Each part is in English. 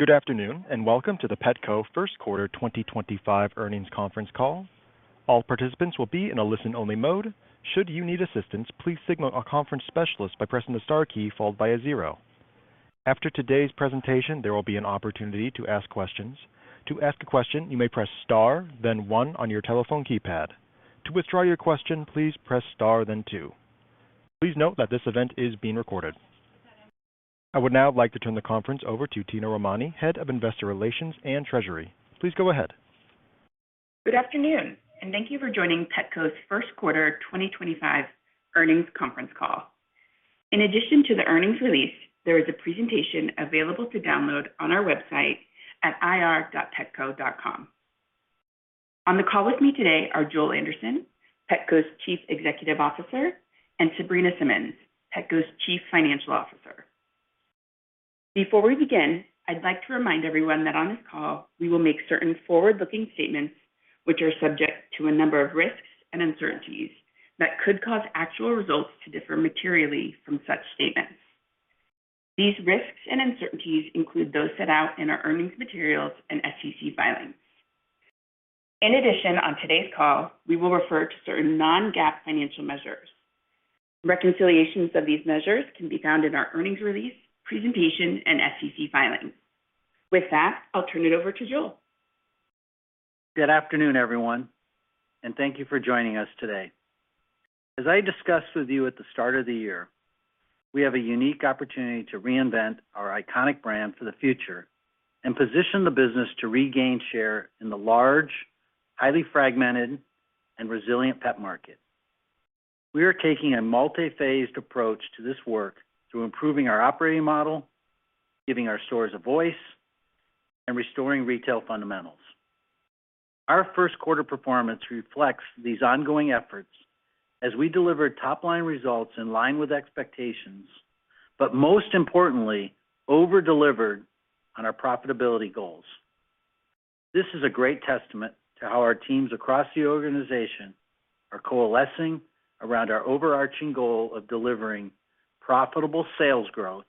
Good afternoon, and welcome to the Petco First Quarter 2025 Earnings Conference Call. All participants will be in a listen-only mode. Should you need assistance, please signal a conference specialist by pressing the star key followed by a 0. After today's presentation, there will be an opportunity to ask questions. To ask a question, you may press star, then 1 on your telephone keypad. To withdraw your question, please press star, then 2. Please note that this event is being recorded. I would now like to turn the conference over to Tina Romani, Head of Investor Relations and Treasury. Please go ahead. Good afternoon, and thank you for joining Petco's First Quarter 2025 Earnings Conference Call. In addition to the earnings release, there is a presentation available to download on our website at ir.petco.com. On the call with me today are Joel Anderson, Petco's Chief Executive Officer, and Sabrina Simmons, Petco's Chief Financial Officer. Before we begin, I'd like to remind everyone that on this call, we will make certain forward-looking statements which are subject to a number of risks and uncertainties that could cause actual results to differ materially from such statements. These risks and uncertainties include those set out in our earnings materials and SEC filings. In addition, on today's call, we will refer to certain non-GAAP financial measures. Reconciliations of these measures can be found in our earnings release, presentation, and SEC filings. With that, I'll turn it over to Joel. Good afternoon, everyone, and thank you for joining us today. As I discussed with you at the start of the year, we have a unique opportunity to reinvent our iconic brand for the future and position the business to regain share in the large, highly fragmented, and resilient pet market. We are taking a multi-phased approach to this work through improving our operating model, giving our stores a voice, and restoring retail fundamentals. Our first quarter performance reflects these ongoing efforts as we delivered top-line results in line with expectations, but most importantly, over-delivered on our profitability goals. This is a great testament to how our teams across the organization are coalescing around our overarching goal of delivering profitable sales growth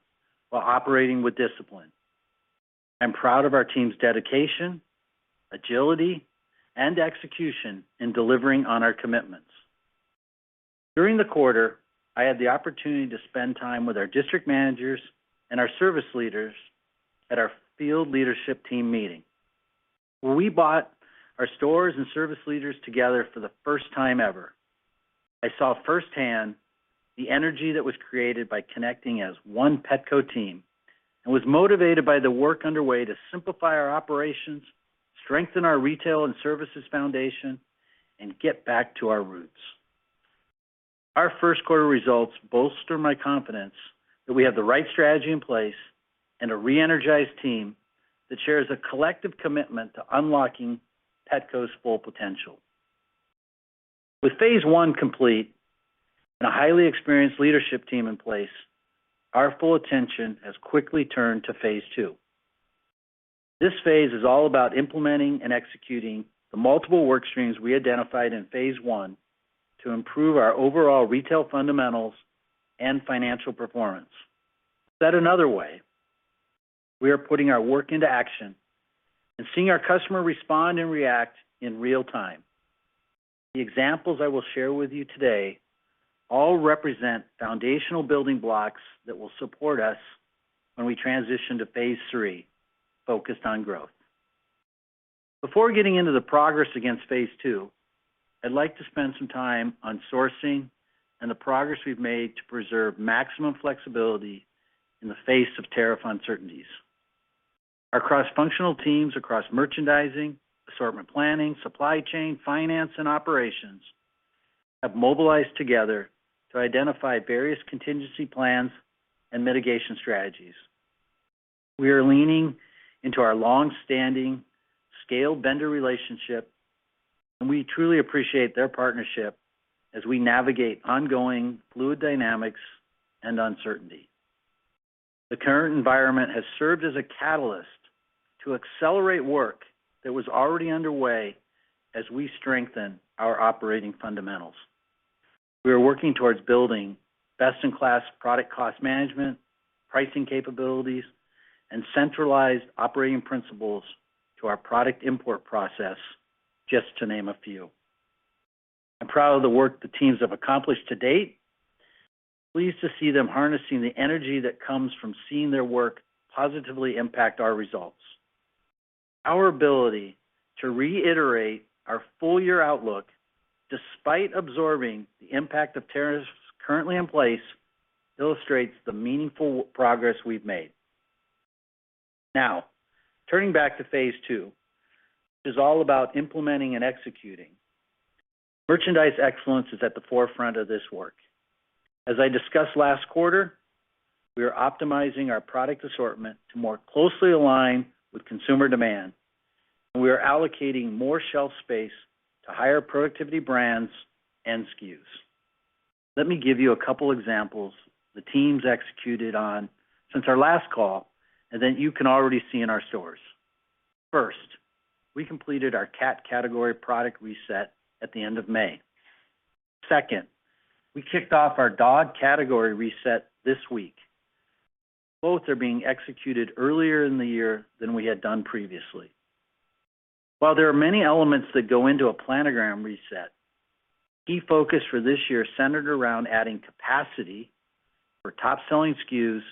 while operating with discipline. I'm proud of our team's dedication, agility, and execution in delivering on our commitments. During the quarter, I had the opportunity to spend time with our district managers and our service leaders at our field leadership team meeting, where we brought our stores and service leaders together for the first time ever. I saw firsthand the energy that was created by connecting as one Petco team and was motivated by the work underway to simplify our operations, strengthen our retail and services foundation, and get back to our roots. Our first quarter results bolster my confidence that we have the right strategy in place and a re-energized team that shares a collective commitment to unlocking Petco's full potential. With phase 1 complete, and a highly experienced leadership team in place, our full attention has quickly turned to phase 2. This phase is all about implementing and executing the multiple work streams we identified in phase 1 to improve our overall retail fundamentals and financial performance. Said another way, we are putting our work into action and seeing our customer respond and react in real time. The examples I will share with you today all represent foundational building blocks that will support us when we transition to phase 3, focused on growth. Before getting into the progress against phase 2, I'd like to spend some time on sourcing and the progress we've made to preserve maximum flexibility in the face of tariff uncertainties. Our cross-functional teams across merchandising, assortment planning, supply chain, finance, and operations have mobilized together to identify various contingency plans and mitigation strategies. We are leaning into our long-standing scaled vendor relationship, and we truly appreciate their partnership as we navigate ongoing fluid dynamics and uncertainty. The current environment has served as a catalyst to accelerate work that was already underway as we strengthen our operating fundamentals. We are working towards building best-in-class product cost management, pricing capabilities, and centralized operating principles to our product import process, just to name a few. I'm proud of the work the teams have accomplished to date. Pleased to see them harnessing the energy that comes from seeing their work positively impact our results. Our ability to reiterate our full-year outlook despite absorbing the impact of tariffs currently in place illustrates the meaningful progress we've made. Now, turning back to phase 2, which is all about implementing and executing. Merchandise excellence is at the forefront of this work. As I discussed last quarter, we are optimizing our product assortment to more closely align with consumer demand, and we are allocating more shelf space to higher productivity brands and SKUs. Let me give you a couple examples the teams executed on since our last call, and then you can already see in our stores. First, we completed our cat category product reset at the end of May. Second, we kicked off our dog category reset this week. Both are being executed earlier in the year than we had done previously. While there are many elements that go into a planogram reset, key focus for this year centered around adding capacity for top-selling SKUs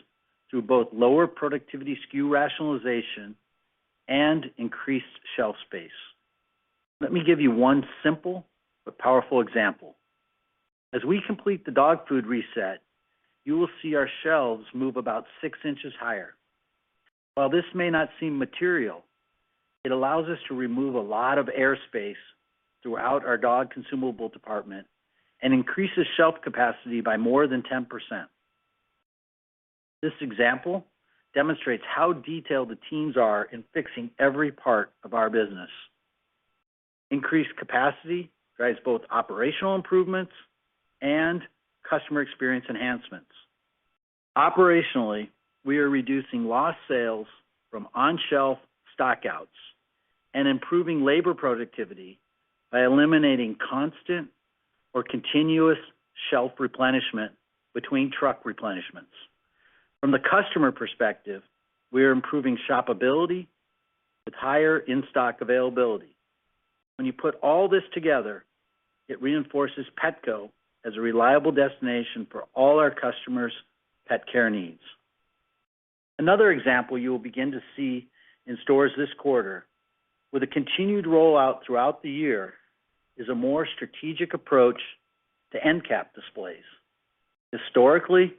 through both lower productivity SKU rationalization and increased shelf space. Let me give you one simple but powerful example. As we complete the dog food reset, you will see our shelves move about 6 inches higher. While this may not seem material, it allows us to remove a lot of airspace throughout our dog consumable department and increases shelf capacity by more than 10%. This example demonstrates how detailed the teams are in fixing every part of our business. Increased capacity drives both operational improvements and customer experience enhancements. Operationally, we are reducing lost sales from on-shelf stockouts and improving labor productivity by eliminating constant or continuous shelf replenishment between truck replenishments. From the customer perspective, we are improving shoppability with higher in-stock availability. When you put all this together, it reinforces Petco as a reliable destination for all our customers' pet care needs. Another example you will begin to see in stores this quarter, with a continued rollout throughout the year, is a more strategic approach to end cap displays. Historically,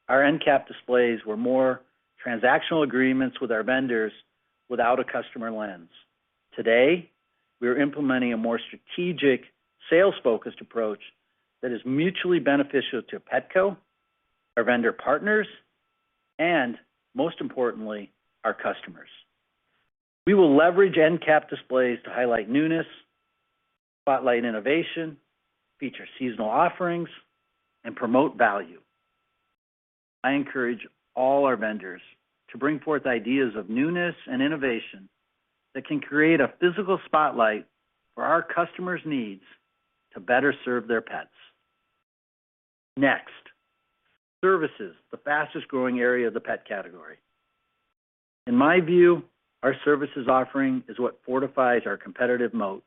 our end cap displays were more transactional agreements with our vendors without a customer lens. Today, we are implementing a more strategic, sales-focused approach that is mutually beneficial to Petco, our vendor partners, and, most importantly, our customers. We will leverage end cap displays to highlight newness, spotlight innovation, feature seasonal offerings, and promote value. I encourage all our vendors to bring forth ideas of newness and innovation that can create a physical spotlight for our customers' needs to better serve their pets. Next, services, the fastest growing area of the pet category. In my view, our services offering is what fortifies our competitive moat.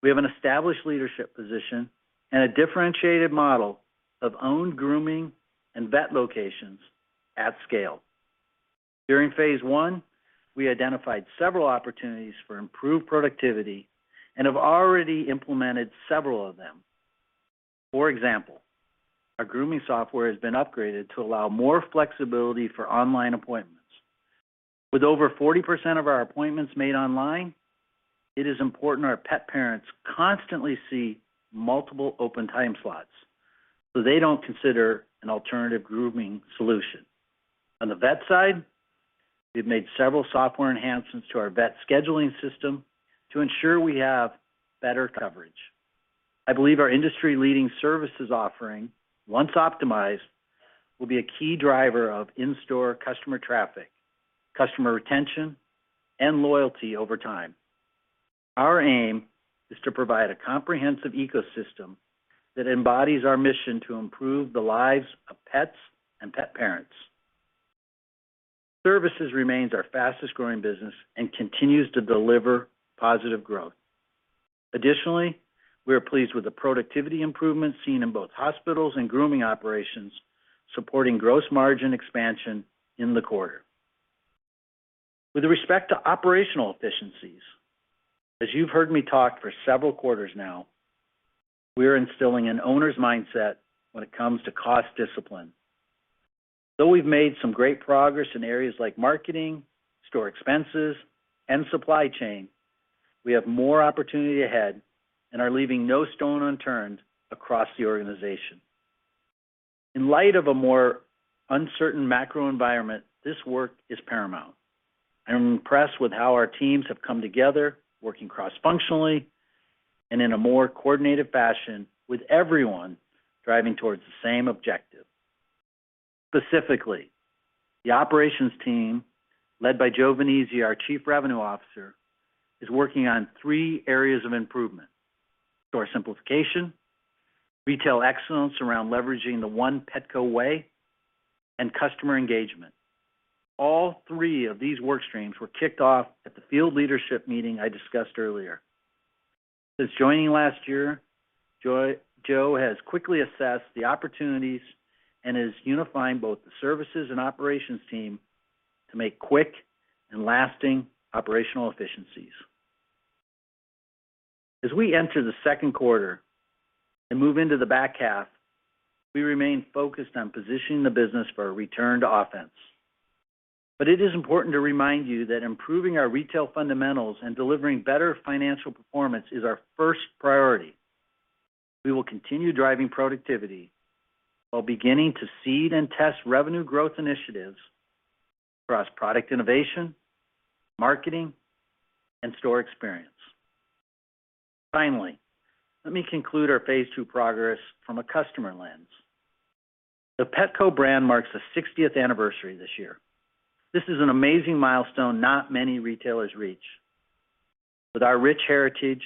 We have an established leadership position and a differentiated model of owned grooming and vet locations at scale. During phase 1, we identified several opportunities for improved productivity and have already implemented several of them. For example, our grooming software has been upgraded to allow more flexibility for online appointments. With over 40% of our appointments made online, it is important our pet parents constantly see multiple open time slots so they don't consider an alternative grooming solution. On the vet side, we've made several software enhancements to our vet scheduling system to ensure we have better coverage. I believe our industry-leading services offering, once optimized, will be a key driver of in-store customer traffic, customer retention, and loyalty over time. Our aim is to provide a comprehensive ecosystem that embodies our mission to improve the lives of pets and pet parents. Services remains our fastest growing business and continues to deliver positive growth. Additionally, we are pleased with the productivity improvements seen in both hospitals and grooming operations, supporting gross margin expansion in the quarter. With respect to operational efficiencies, as you've heard me talk for several quarters now, we are instilling an owner's mindset when it comes to cost discipline. Though we've made some great progress in areas like marketing, store expenses, and supply chain, we have more opportunity ahead and are leaving no stone unturned across the organization. In light of a more uncertain macro environment, this work is paramount. I'm impressed with how our teams have come together, working cross-functionally and in a more coordinated fashion, with everyone driving towards the same objective. Specifically, the operations team, led by Joe Venezia, our Chief Revenue Officer, is working on 3 areas of improvement: store simplification, retail excellence around leveraging the One Petco way, and customer engagement. All 3 of these work streams were kicked off at the field leadership meeting I discussed earlier. Since joining last year, Joe has quickly assessed the opportunities and is unifying both the services and operations team to make quick and lasting operational efficiencies. As we enter the second quarter and move into the back half, we remain focused on positioning the business for a return to offense. But it is important to remind you that improving our retail fundamentals and delivering better financial performance is our first priority. We will continue driving productivity while beginning to seed and test revenue growth initiatives across product innovation, marketing, and store experience. Finally, let me conclude our Phase 2 progress from a customer lens. The Petco brand marks the 60th anniversary this year. This is an amazing milestone not many retailers reach. With our rich heritage,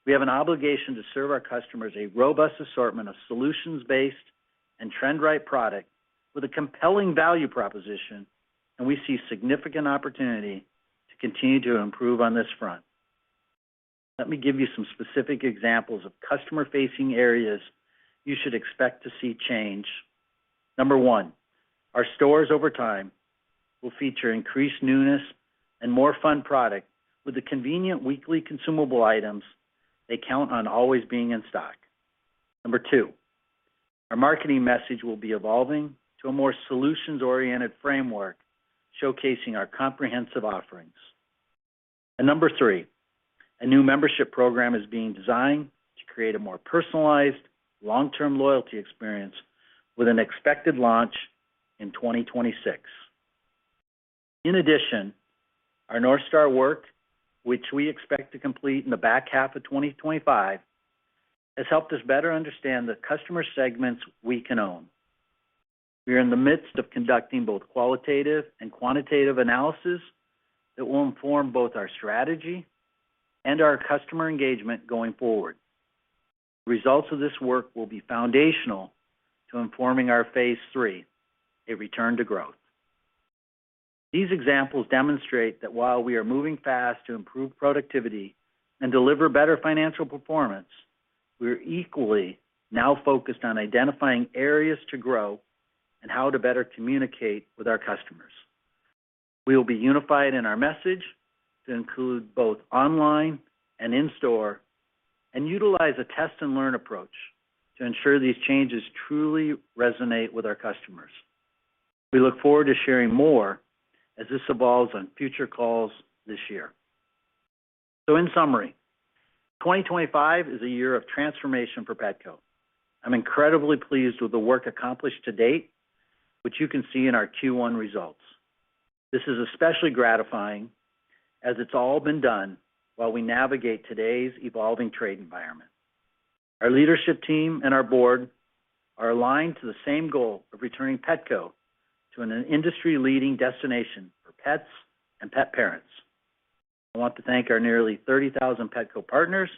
we have an obligation to serve our customers a robust assortment of solutions-based and trend-right product with a compelling value proposition, and we see significant opportunity to continue to improve on this front. Let me give you some specific examples of customer-facing areas you should expect to see change. Number 1, our stores over time will feature increased newness and more fun product with the convenient weekly consumable items they count on always being in stock. Number 2, our marketing message will be evolving to a more solutions-oriented framework, showcasing our comprehensive offerings. And number 3, a new membership program is being designed to create a more personalized, long-term loyalty experience with an expected launch in 2026. In addition, our North Star work, which we expect to complete in the back half of 2025, has helped us better understand the customer segments we can own. We are in the midst of conducting both qualitative and quantitative analysis that will inform both our strategy and our customer engagement going forward. The results of this work will be foundational to informing our Phase 3, a return to growth. These examples demonstrate that while we are moving fast to improve productivity and deliver better financial performance, we are equally now focused on identifying areas to grow and how to better communicate with our customers. We will be unified in our message to include both online and in-store, and utilize a test and learn approach to ensure these changes truly resonate with our customers. We look forward to sharing more as this evolves on future calls this year. So in summary, 2025 is a year of transformation for Petco. I'm incredibly pleased with the work accomplished to date, which you can see in our Q1 results. This is especially gratifying as it's all been done while we navigate today's evolving trade environment. Our leadership team and our board are aligned to the same goal of returning Petco to an industry-leading destination for pets and pet parents. I want to thank our nearly 30,000 Petco partners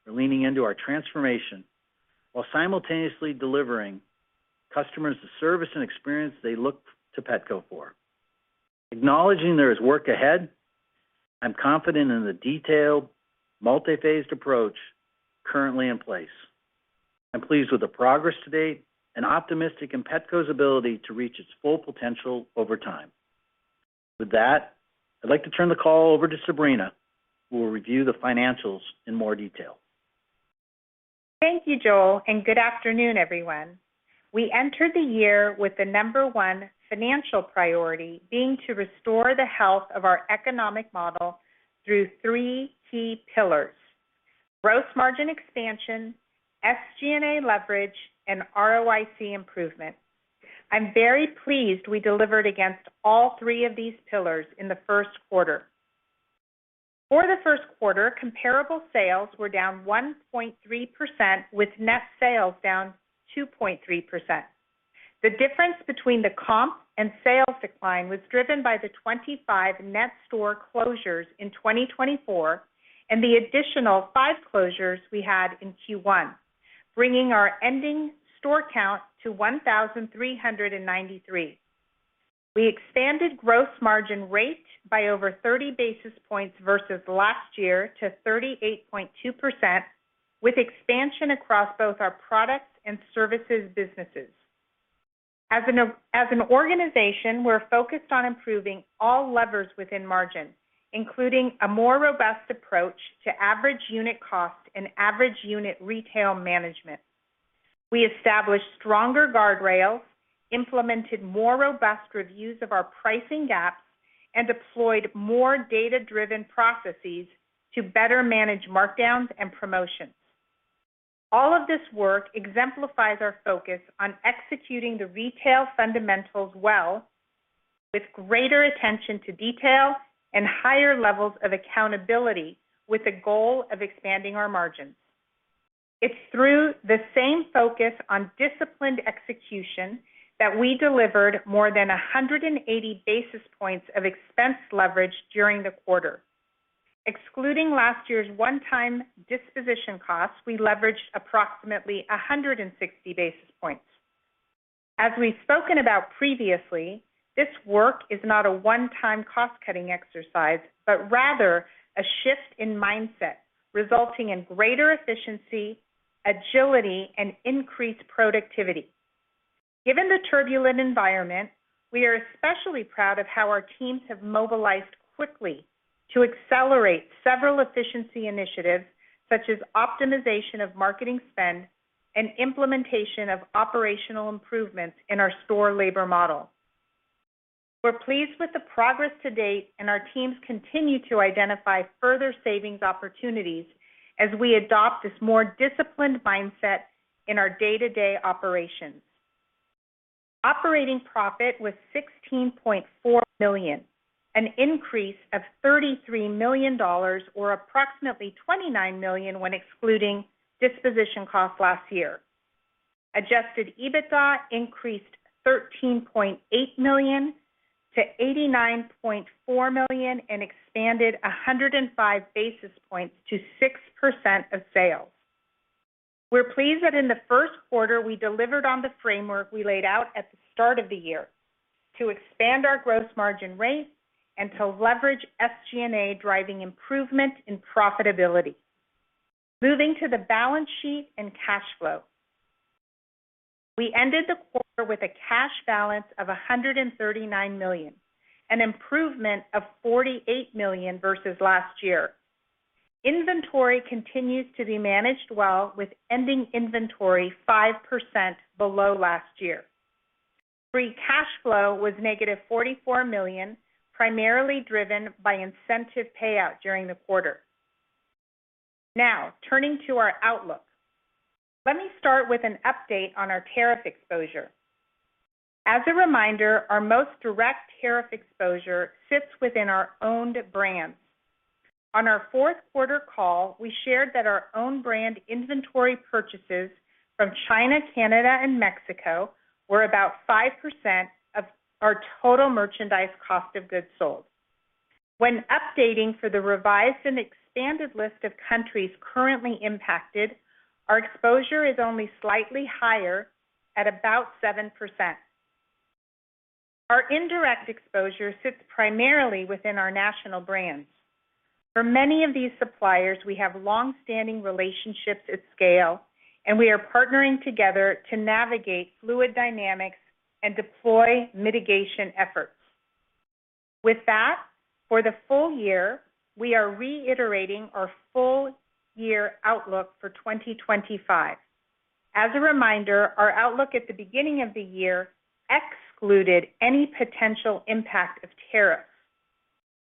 for leaning into our transformation while simultaneously delivering customers the service and experience they look to Petco for. Acknowledging there is work ahead, I'm confident in the detailed, multi-phased approach currently in place. I'm pleased with the progress to date and optimistic in Petco's ability to reach its full potential over time. With that, I'd like to turn the call over to Sabrina, who will review the financials in more detail. Thank you, Joel, and good afternoon, everyone. We entered the year with the number one financial priority being to restore the health of our economic model through three key pillars: gross margin expansion, SG&A leverage, and ROIC improvement. I'm very pleased we delivered against all three of these pillars in the first quarter. For the first quarter, comparable sales were down 1.3%, with net sales down 2.3%. The difference between the comp and sales decline was driven by the 25 net store closures in 2024 and the additional 5 closures we had in Q1, bringing our ending store count to 1,393. We expanded gross margin rate by over 30 basis points versus last year to 38.2%, with expansion across both our products and services businesses. As an organization, we're focused on improving all levers within margin, including a more robust approach to average unit cost and average unit retail management. We established stronger guardrails, implemented more robust reviews of our pricing gaps, and deployed more data-driven processes to better manage markdowns and promotions. All of this work exemplifies our focus on executing the retail fundamentals well, with greater attention to detail and higher levels of accountability, with the goal of expanding our margins. It's through the same focus on disciplined execution that we delivered more than 180 basis points of expense leverage during the quarter. Excluding last year's one-time disposition costs, we leveraged approximately 160 basis points. As we've spoken about previously, this work is not a one-time cost-cutting exercise, but rather a shift in mindset, resulting in greater efficiency, agility, and increased productivity. Given the turbulent environment, we are especially proud of how our teams have mobilized quickly to accelerate several efficiency initiatives, such as optimization of marketing spend and implementation of operational improvements in our store labor model. We're pleased with the progress to date, and our teams continue to identify further savings opportunities as we adopt this more disciplined mindset in our day-to-day operations. Operating profit was $16.4 million, an increase of $33 million, or approximately $29 million when excluding disposition costs last year. Adjusted EBITDA increased $13.8 million to $89.4 million and expanded 105 basis points to 6% of sales. We're pleased that in the first quarter we delivered on the framework we laid out at the start of the year to expand our gross margin rate and to leverage SG&A, driving improvement in profitability. Moving to the balance sheet and cash flow. We ended the quarter with a cash balance of $139 million, an improvement of $48 million versus last year. Inventory continues to be managed well, with ending inventory 5% below last year. Free cash flow was negative $44 million, primarily driven by incentive payout during the quarter. Now, turning to our outlook. Let me start with an update on our tariff exposure. As a reminder, our most direct tariff exposure sits within our owned brands. On our fourth quarter call, we shared that our own brand inventory purchases from China, Canada, and Mexico were about 5% of our total merchandise cost of goods sold. When updating for the revised and expanded list of countries currently impacted, our exposure is only slightly higher at about 7%. Our indirect exposure sits primarily within our national brands. For many of these suppliers, we have long-standing relationships at scale, and we are partnering together to navigate fluid dynamics and deploy mitigation efforts. With that, for the full year, we are reiterating our full year outlook for 2025. As a reminder, our outlook at the beginning of the year excluded any potential impact of tariffs.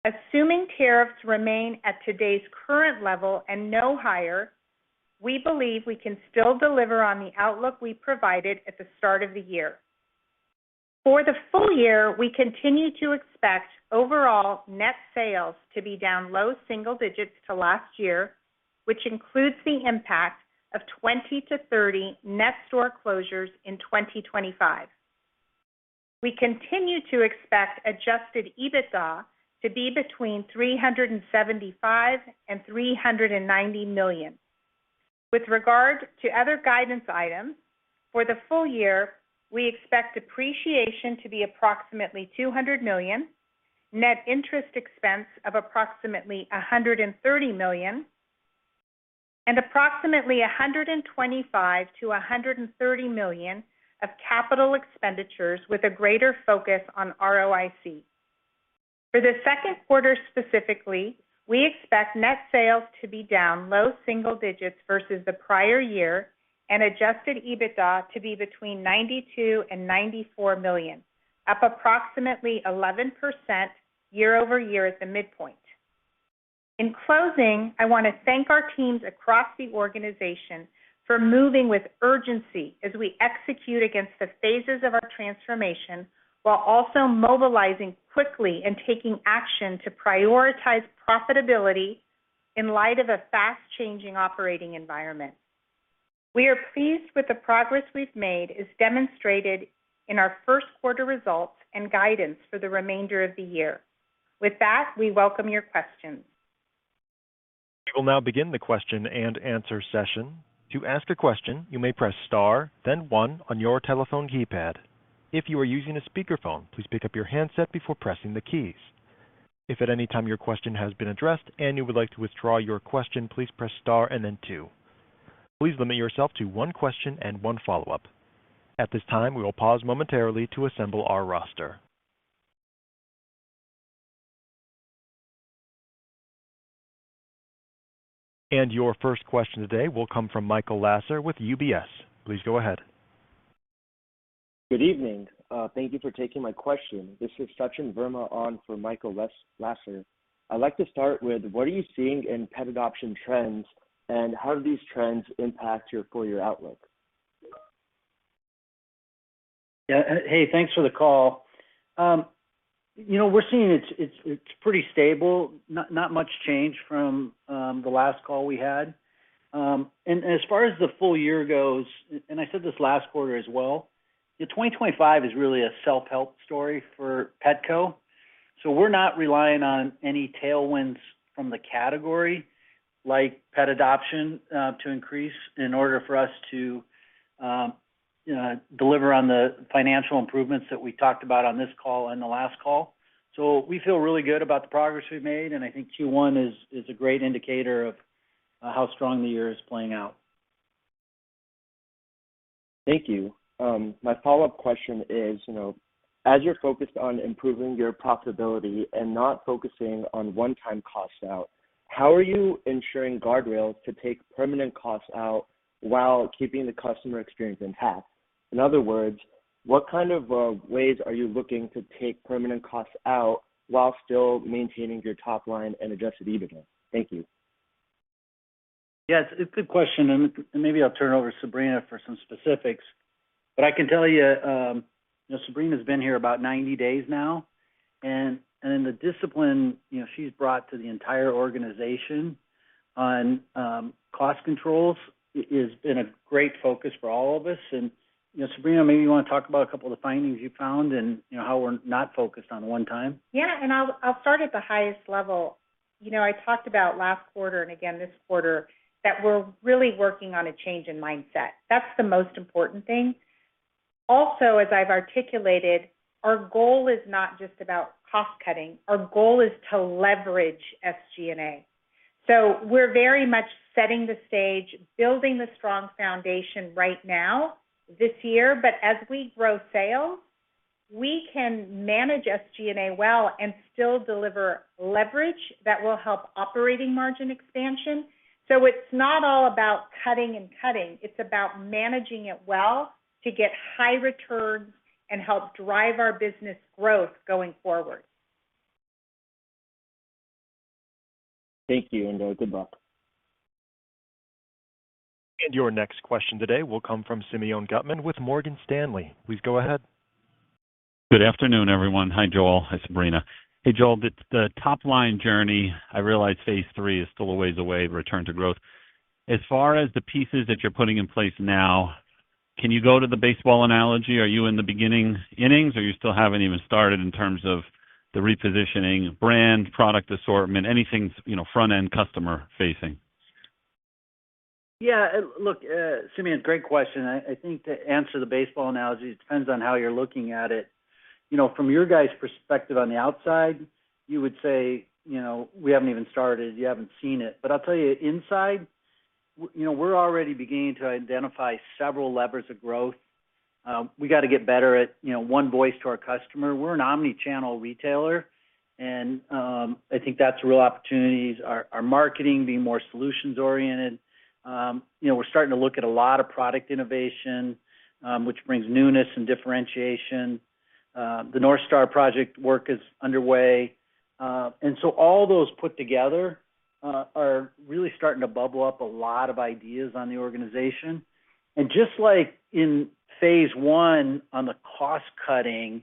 Assuming tariffs remain at today's current level and no higher, we believe we can still deliver on the outlook we provided at the start of the year. For the full year, we continue to expect overall net sales to be down low single digits to last year, which includes the impact of 20 to 30 net store closures in 2025. We continue to expect adjusted EBITDA to be between $375 and $390 million. With regard to other guidance items, for the full year, we expect depreciation to be approximately $200 million, net interest expense of approximately $130 million, and approximately $125 to $130 million of capital expenditures with a greater focus on ROIC. For the second quarter specifically, we expect net sales to be down low single digits versus the prior year and adjusted EBITDA to be between $92 and $94 million, up approximately 11% year over year at the midpoint. In closing, I want to thank our teams across the organization for moving with urgency as we execute against the phases of our transformation, while also mobilizing quickly and taking action to prioritize profitability in light of a fast-changing operating environment. We are pleased with the progress we've made as demonstrated in our first quarter results and guidance for the remainder of the year. With that, we welcome your questions. We will now begin the question and answer session. To ask a question, you may press star, then 1 on your telephone keypad. If you are using a speakerphone, please pick up your handset before pressing the keys. If at any time your question has been addressed and you would like to withdraw your question, please press star and then 2. Please limit yourself to 1 question and 1 follow-up. At this time, we will pause momentarily to assemble our roster. And your first question today will come from Michael Lasser with UBS. Please go ahead. Good evening. Thank you for taking my question. This is Sachin Verma on for Michael Lasser. I'd like to start with, what are you seeing in pet adoption trends, and how do these trends impact your full-year outlook? Yeah. Hey, thanks for the call. We're seeing it's pretty stable, not much change from the last call we had. And as far as the full year goes, and I said this last quarter as well, 2025 is really a self-help story for Petco. So we're not relying on any tailwinds from the category like pet adoption to increase in order for us to deliver on the financial improvements that we talked about on this call and the last call. So we feel really good about the progress we've made, and I think Q1 is a great indicator of how strong the year is playing out. Thank you. My follow-up question is, as you're focused on improving your profitability and not focusing on one-time costs out, how are you ensuring guardrails to take permanent costs out while keeping the customer experience intact? In other words, what kind of ways are you looking to take permanent costs out while still maintaining your top line and adjusted EBITDA? Thank you. Yeah, it's a good question, and maybe I'll turn it over to Sabrina for some specifics. But I can tell you, Sabrina's been here about 90 days now, and the discipline she's brought to the entire organization on cost controls has been a great focus for all of us. And Sabrina, maybe you want to talk about a couple of the findings you found and how we're not focused on one time. Yeah, and I'll start at the highest level. I talked about last quarter and again this quarter that we're really working on a change in mindset. That's the most important thing. Also, as I've articulated, our goal is not just about cost cutting. Our goal is to leverage SG&A. So we're very much setting the stage, building the strong foundation right now this year. But as we grow sales, we can manage SG&A well and still deliver leverage that will help operating margin expansion. So it's not all about cutting and cutting. It's about managing it well to get high returns and help drive our business growth going forward. Thank you, and good luck. And your next question today will come from Simeon Gutman with Morgan Stanley. Please go ahead. Good afternoon, everyone. Hi, Joel. Hi, Sabrina. Hey, Joel, the top-line journey, I realize phase 3 is still a ways away, return to growth. As far as the pieces that you're putting in place now, can you go to the baseball analogy? Are you in the beginning innings, or you still haven't even started in terms of the repositioning, brand, product assortment, anything, front-end customer-facing? Yeah, look, Simeon, great question. I think to answer the baseball analogy, it depends on how you're looking at it. From your guys' perspective on the outside, you would say, we haven't even started, you haven't seen it. But I'll tell you, inside, we're already beginning to identify several levers of growth. We got to get better at, one voice to our customer. We're an omni-channel retailer, and I think that's real opportunities. Our marketing being more solutions-oriented. We're starting to look at a lot of product innovation, which brings newness and differentiation. The North Star project work is underway. And so all those put together are really starting to bubble up a lot of ideas on the organization. And just like in phase 1 on the cost cutting,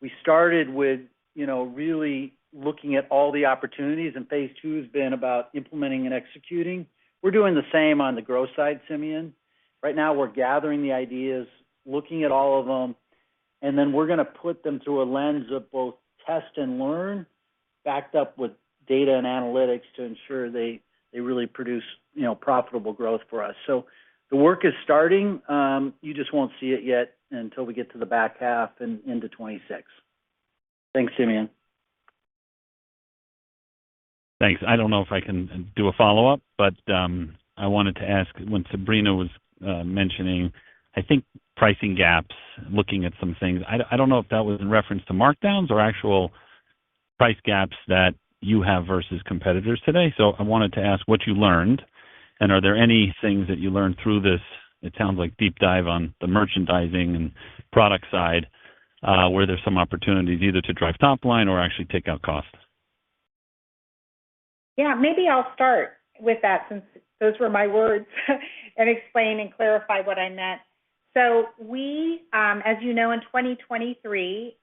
we started with, really looking at all the opportunities, and phase 2 has been about implementing and executing. We're doing the same on the growth side, Simeon. Right now we're gathering the ideas, looking at all of them, and then we're going to put them through a lens of both test and learn, backed up with data and analytics to ensure they really produce, profitable growth for us. So the work is starting. You just won't see it yet until we get to the back half and into 26. Thanks, Simeon. Thanks. I don't know if I can do a follow-up, but I wanted to ask, when Sabrina was mentioning, I think, pricing gaps, looking at some things, I don't know if that was in reference to markdowns or actual price gaps that you have versus competitors today. So I wanted to ask what you learned, and are there any things that you learned through this, it sounds like deep dive on the merchandising and product side, where there's some opportunities either to drive top line or actually take out costs? Yeah, maybe I'll start with that since those were my words and explain and clarify what I meant. So we, as you know, in 2023,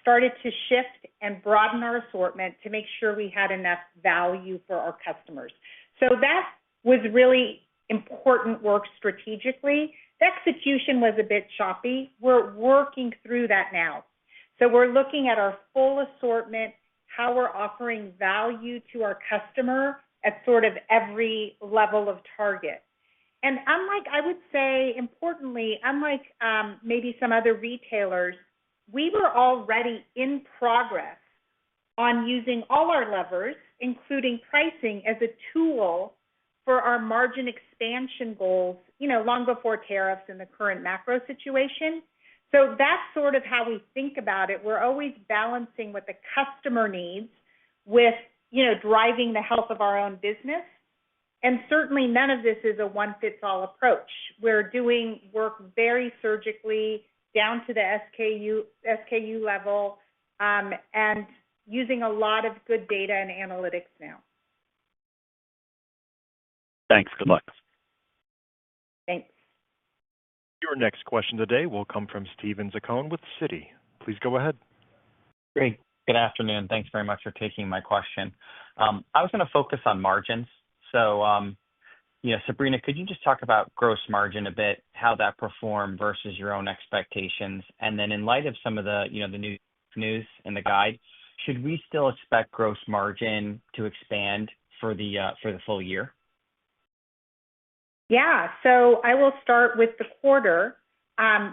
started to shift and broaden our assortment to make sure we had enough value for our customers. So that was really important work strategically. The execution was a bit choppy. We're working through that now. So we're looking at our full assortment, how we're offering value to our customer at sort of every level of target. And I would say, importantly, unlike maybe some other retailers, we were already in progress on using all our levers, including pricing, as a tool for our margin expansion goals, long before tariffs and the current macro situation. So that's sort of how we think about it. We're always balancing what the customer needs with, driving the health of our own business. And certainly none of this is a one-fits-all approach. We're doing work very surgically down to the SKU level, and using a lot of good data and analytics now. Thanks. Good luck. Thanks. Your next question today will come from Steven Zaccone with Citi. Please go ahead. Great. Good afternoon. Thanks very much for taking my question. I was going to focus on margins. So, Sabrina, could you just talk about gross margin a bit, how that performed versus your own expectations? And then in light of some of the, the new news in the guide, should we still expect gross margin to expand for the full year? Yeah, so I will start with the quarter.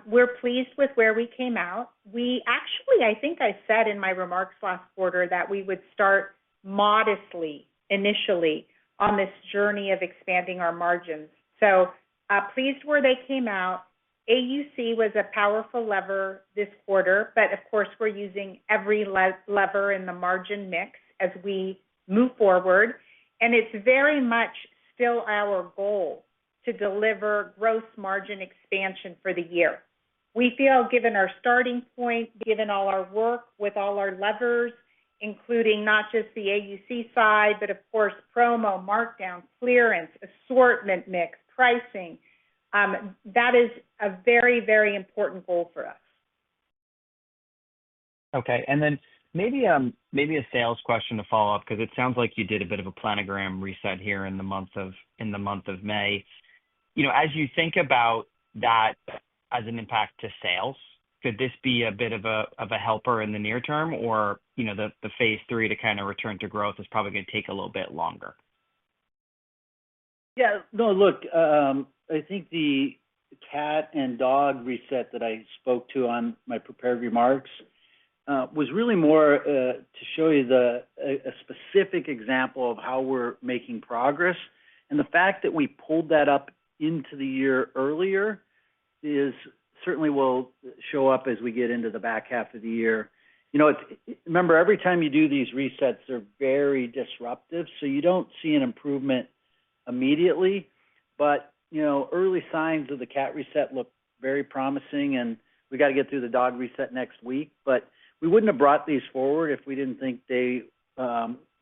We're pleased with where we came out. We actually, I think I said in my remarks last quarter that we would start modestly initially on this journey of expanding our margins. So pleased where they came out. AUC was a powerful lever this quarter, but of course we're using every lever in the margin mix as we move forward. And it's very much still our goal to deliver gross margin expansion for the year. We feel, given our starting point, given all our work with all our levers, including not just the AUC side, but of course promo, markdown, clearance, assortment mix, pricing, that is a very, very important goal for us. Okay, and then maybe a sales question to follow up, because it sounds like you did a bit of a planogram reset here in the month of May. You know, as you think about that as an impact to sales, could this be a bit of a helper in the near term, or you know, the phase 3 to kind of return to growth is probably going to take a little bit longer? Yeah, no, look, I think the cat and dog reset that I spoke to on my prepared remarks was really more to show you a specific example of how we're making progress. And the fact that we pulled that up into the year earlier is certainly will show up as we get into the back half of the year. You know, remember, every time you do these resets, they're very disruptive, so you don't see an improvement immediately. But, you know, early signs of the cat reset look very promising, and we got to get through the dog reset next week. But we wouldn't have brought these forward if we didn't think they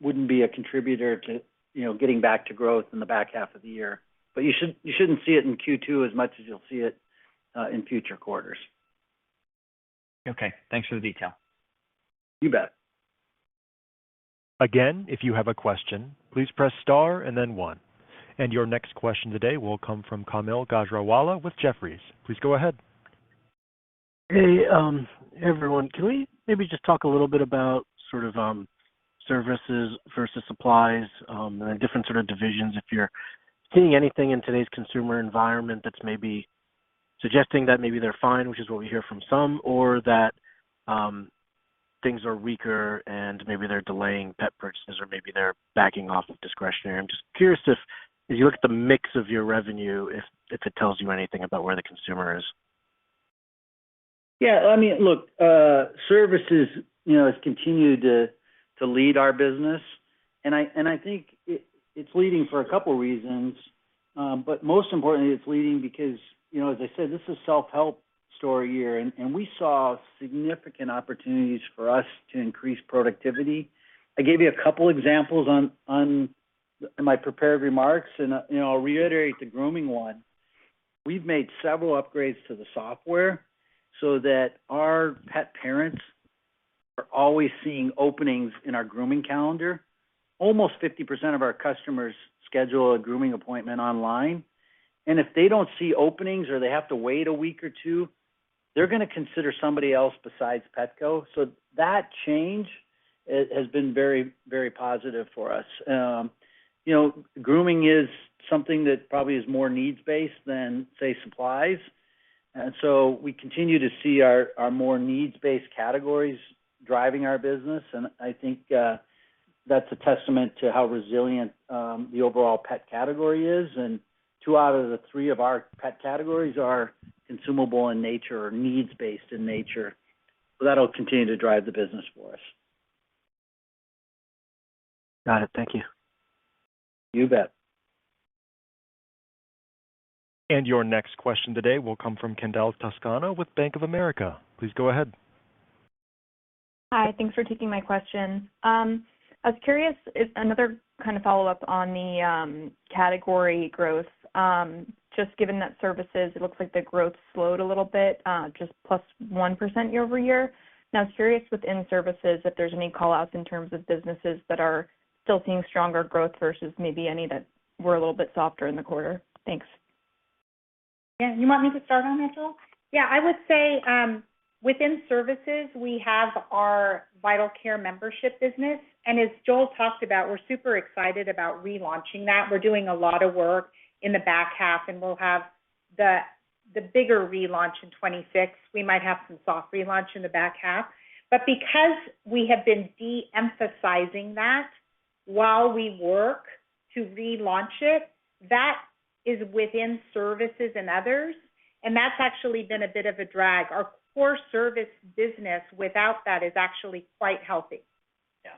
wouldn't be a contributor to, you know, getting back to growth in the back half of the year. But you shouldn't see it in Q2 as much as you'll see it in future quarters. Okay, thanks for the detail. You bet. Again, if you have a question, please press star and then 1. And your next question today will come from Kaumil Gajrawala with Jefferies. Please go ahead. Hey, everyone. Can we maybe just talk a little bit about sort of services versus supplies and the different sort of divisions? If you're seeing anything in today's consumer environment that's maybe suggesting that maybe they're fine, which is what we hear from some, or that things are weaker and maybe they're delaying pet purchases, or maybe they're backing off of discretionary. I'm just curious if you look at the mix of your revenue, if it tells you anything about where the consumer is. Yeah, I mean, look, services, you know, has continued to lead our business, and I think it's leading for a couple reasons, but most importantly, it's leading because, you know, as I said, this is a self-help story year, and we saw significant opportunities for us to increase productivity. I gave you a couple examples on my prepared remarks, and you know, I'll reiterate the grooming one. We've made several upgrades to the software so that our pet parents are always seeing openings in our grooming calendar. Almost 50% of our customers schedule a grooming appointment online. And if they don't see openings or they have to wait a week or two, they're going to consider somebody else besides Petco. So that change has been very, very positive for us. You know, grooming is something that probably is more needs-based than, say, supplies. And so we continue to see our more needs-based categories driving our business. And I think that's a testament to how resilient the overall pet category is. And 2 out of the 3 of our pet categories are consumable in nature or needs-based in nature. So that'll continue to drive the business for us. Got it. Thank you. You bet. And your next question today will come from Kendall Toscano with Bank of America. Please go ahead. Hi, thanks for taking my question. I was curious, if another kind of follow-up on the category growth. Just given that services, it looks like the growth slowed a little bit, just plus 1% year over year. Now, I was curious within services if there's any call-outs in terms of businesses that are still seeing stronger growth versus maybe any that were a little bit softer in the quarter. Thanks. Yeah, you want me to start on that, Joel? Yeah, I would say within services, we have our Vital Care membership business. And as Joel talked about, we're super excited about relaunching that. We're doing a lot of work in the back half, and we'll have the the bigger relaunch in 26. We might have some soft relaunch in the back half. But because we have been de-emphasizing that while we work to relaunch it, that is within services and others, and that's actually been a bit of a drag. Our core service business without that is actually quite healthy. Yeah,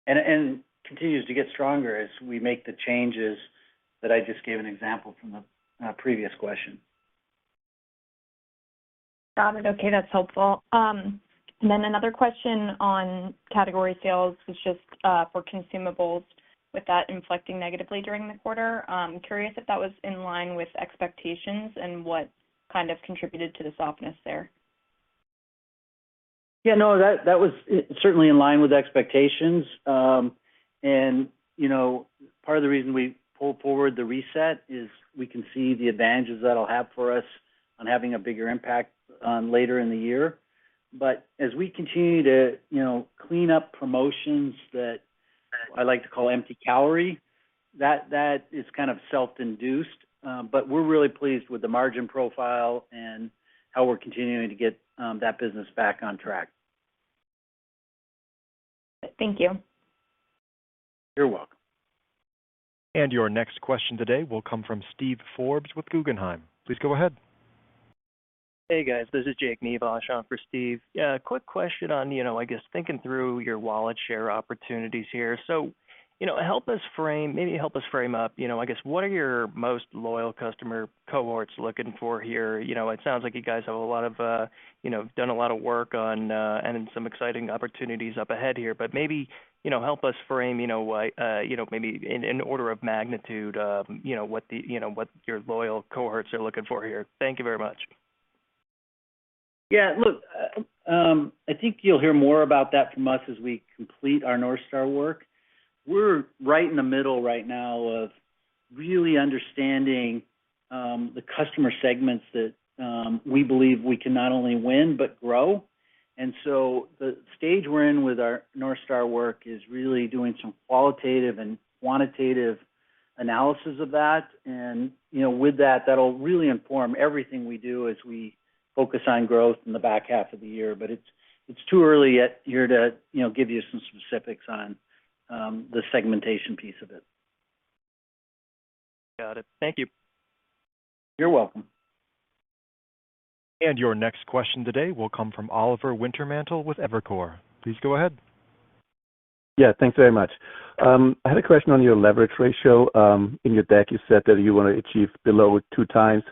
and continues to get stronger as we make the changes that I just gave an example from the previous question. Got it. Okay, that's helpful. And then another question on category sales was just for consumables, with that inflecting negatively during the quarter. Curious if that was in line with expectations and what kind of contributed to the softness there. Yeah, no, that was certainly in line with expectations. And, you know, part of the reason we pulled forward the reset is we can see the advantages that'll have for us on having a bigger impact later in the year. But as we continue to, you know, clean up promotions that I like to call empty calorie, that is kind of self-induced. But we're really pleased with the margin profile and how we're continuing to get that business back on track. Thank you. You're welcome. And your next question today will come from Steve Forbes with Guggenheim. Please go ahead. Hey guys, this is Jake Nevash on for Steve. Yeah, quick question on, I guess thinking through your wallet share opportunities here. So, help us frame up, I guess what are your most loyal customer cohorts looking for here? It sounds like you guys have a lot of, done a lot of work on and some exciting opportunities up ahead here. But maybe, help us frame, maybe in order of magnitude, what your loyal cohorts are looking for here. Thank you very much. Yeah, look, I think you'll hear more about that from us as we complete our North Star work. We're right in the middle right now of really understanding the customer segments that we believe we can not only win but grow. And so the stage we're in with our North Star work is really doing some qualitative and quantitative analysis of that. And, with that, that'll really inform everything we do as we focus on growth in the back half of the year. But it's too early yet here to, give you some specifics on the segmentation piece of it. Got it. Thank you. You're welcome. And your next question today will come from Oliver Wintermantel with Evercore. Please go ahead. Yeah, thanks very much. I had a question on your leverage ratio. In your deck, you said that you want to achieve below 2 times.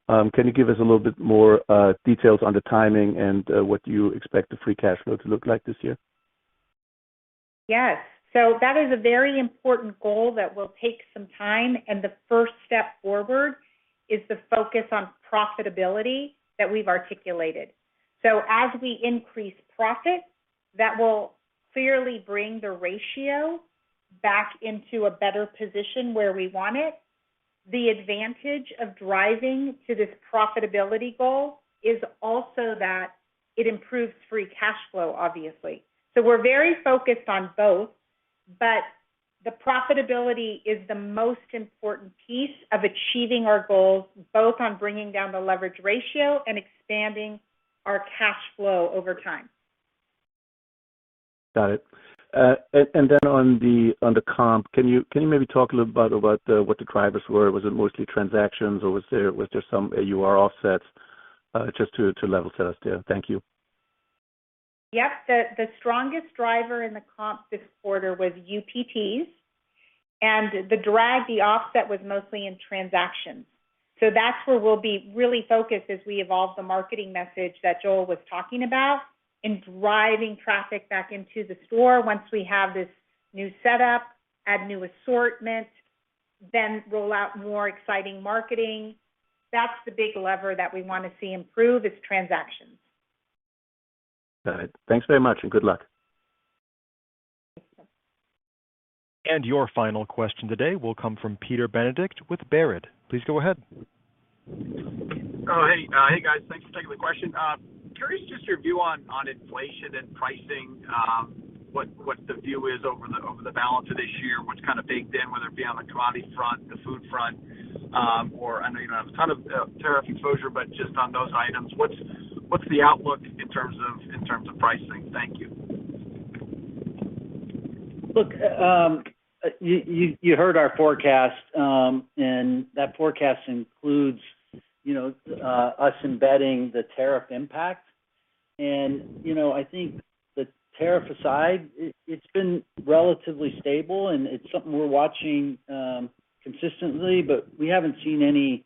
Can you give us a little bit more details on the timing and what you expect the free cash flow to look like this year? Yes. So that is a very important goal that will take some time. And the first step forward is the focus on profitability that we've articulated. So as we increase profit, that will clearly bring the ratio back into a better position where we want it. The advantage of driving to this profitability goal is also that it improves free cash flow, obviously. So we're very focused on both, but the profitability is the most important piece of achieving our goals, both on bringing down the leverage ratio and expanding our cash flow over time. Got it. And then on the comp, can you maybe talk a little bit about what the drivers were? Was it mostly transactions, or was there some AUR offsets? Just to level set us there. Thank you. Yep, the strongest driver in the comp this quarter was UPTs, and the offset was mostly in transactions. So that's where we'll be really focused as we evolve the marketing message that Joel was talking about, in driving traffic back into the store once we have this new setup, add new assortment, then roll out more exciting marketing. That's the big lever that we want to see improve is transactions. Got it. Thanks very much and good luck. And your final question today will come from Peter Benedict with BRZE. Please go ahead. Oh, hey guys, thanks for taking the question. Curious just your view on inflation and pricing, what the view is over the balance of this year, what's kind of baked in, whether it be on the commodity front, the food front, or I know you don't have a ton of tariff exposure, but just on those items, what's the outlook in terms of pricing? Thank you. Look, you heard our forecast, and that forecast includes, us embedding the tariff impact. And, I think the tariff aside, it's been relatively stable, and it's something we're watching consistently, but we haven't seen any,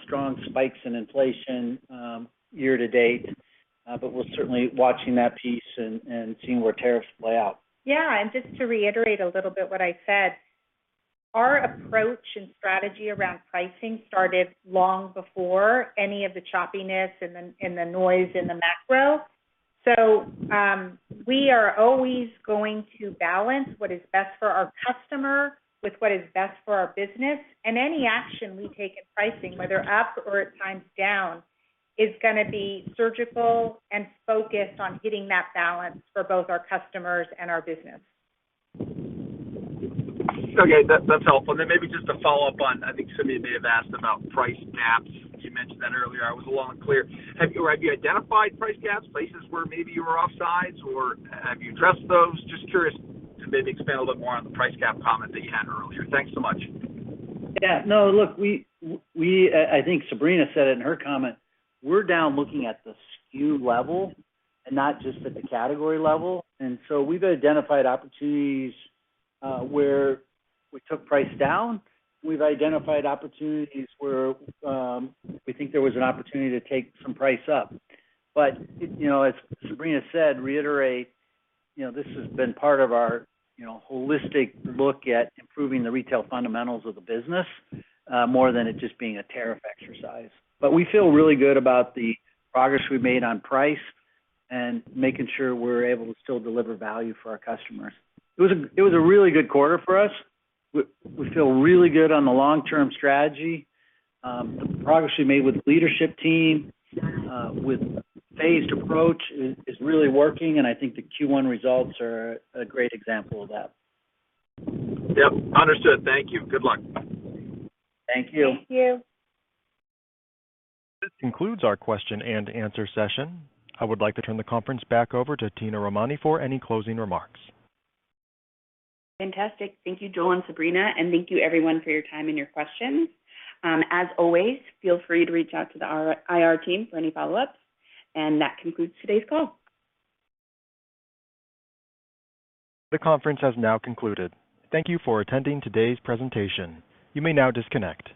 strong spikes in inflation year to date. But we're certainly watching that piece and seeing where tariffs play out. Yeah, and just to reiterate a little bit what I said, our approach and strategy around pricing started long before any of the choppiness and the noise in the macro. So we are always going to balance what is best for our customer with what is best for our business. And any action we take in pricing, whether up or at times down, is going to be surgical and focused on hitting that balance for both our customers and our business. Okay, that's helpful. And then maybe just to follow up on, I think somebody may have asked about price gaps. You mentioned that earlier. I was a little unclear. Have you identified price gaps, places where maybe you were off sides, or have you addressed those? Just curious to maybe expand a little bit more on the price gap comment that you had earlier. Thanks so much. Yeah, no, look, we I think Sabrina said it in her comment. We're down looking at the SKU level and not just at the category level. And so we've identified opportunities where we took price down. We've identified opportunities where we think there was an opportunity to take some price up. But, as Sabrina said, reiterate, this has been part of our, holistic look at improving the retail fundamentals of the business more than it just being a tariff exercise. But we feel really good about the progress we made on price and making sure we're able to still deliver value for our customers. It was a really good quarter for us. We feel really good on the long-term strategy. The progress we made with the leadership team, with phased approach is really working, and I think the Q1 results are a great example of that. Yep, understood. Thank you. Good luck. Thank you. Thank you. This concludes our question and answer session. I would like to turn the conference back over to Tina Romani for any closing remarks. Fantastic. Thank you, Joel and Sabrina, and thank you, everyone, for your time and your questions. As always, feel free to reach out to the IR team for any follow-ups, and that concludes today's call. The conference has now concluded. Thank you for attending today's presentation. You may now disconnect.